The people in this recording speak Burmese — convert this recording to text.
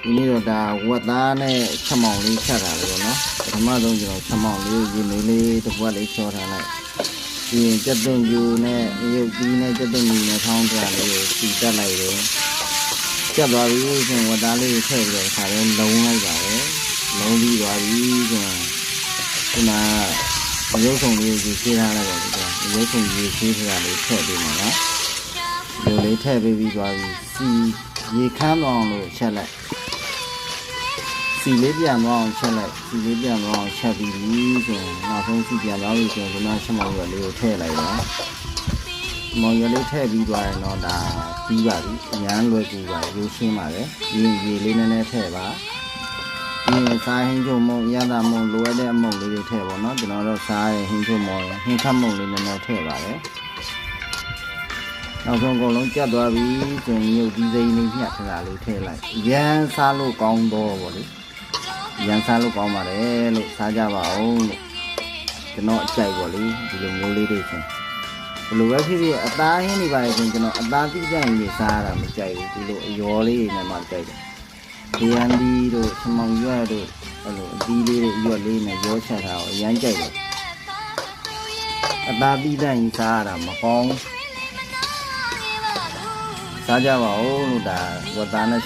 ဒီနေ့တော့ဒါဝက်သားနဲ့ချက်မောင်လေးချက်တာလေပေါ့နော်ပထမဆုံးကျွန်တော်ချက်မောင်လေးရေမေးလေးတစ်ပွက်လေးချောထားလိုက်ပြီးရင်ကြက်သွန်ကျူနဲ့ရုပ်ပြီးနဲ့ကြက်သွန်ကျူနဲ့ထောင်းပြလေးကိုစီတက်လိုက်တယ်ချက်သွားပြီဆိုရင်ဝက်သားလေးကိုထည့်ပြီးတော့ခါလေးလုံးလိုက်ပါပဲလုံးပြီးသွားပြီဆိုရင်ဒီမှာရုပ်ဆောင်လေးကိုရှင်းထားလိုက်ပါဒီကရုပ်ဆောင်ကြီးရှင်းထားလေးထည့်ပေးမှာနော်ဒီလေးထည့်ပေးပြီးသွားပြီစီရေခမ်းအောင်လို့ချက်လိုက်စီလေးပြန်အောင်ချက်လိုက်စီလေးပြန်အောင်ချက်ပြီးဆိုရင်နောက်ဆုံးစီပြန်သွားပြီဆိုရင်ဒီမှာချက်မောင်ရွက်လေးကိုထည့်လိုက်ပါမောင်ရွက်လေးထည့်ပြီးသွားရင်တော့ဒါပြီးပါပြီအញ្ញမ်းလွယ်ကူပါရိုးရှင်းပါလေဒီရေလေးနည်းနည်းထည့်ပါဒီစားဟင်းချုံမုံရတာမုံလိုရတဲ့အမုံလေးတွေထည့်ပါတော့ကျွန်တော်တို့စားရဟင်းချုံမုံဟင်းခတ်မုံလေးနည်းနည်းထည့်ပါလေနောက်ဆုံးအကုန်လုံးကြက်သွားပြီဆိုရင်မြုပ်ဒီစိမ်းလေးညှက်ထားတာလေးထည့်လိုက်ရန်စားလို့ကောင်းတော့ဗောလေရန်စားလို့ကောင်းပါတယ်လို့စားကြပါအောင်လို့ကျွန်တော်အကြိုက်ဗောလေဒီလိုမျိုးလေးတွေချင်းဘယ်လိုပဲဖြစ်ဖြစ်အသားဟင်းတွေပါလေဆိုကျွန်တော်အသားတိကျရင်ကြီးစားရတာမကြိုက်ဘူးဒီလိုအရောလေးတွေနဲ့မှကြိုက်တယ်ဒီရန်ဒီတို့ချမောင်ရွက်တို့အဲ့လိုအသီးလေးတွေရွက်လေးနဲ့ရောချက်ထားအောင်အရန်ကြိုက်တယ်အသားတိကျရင်စားရတာမကောင်းစားကြပါဦးလို့ဒါဝတ်သားနဲ့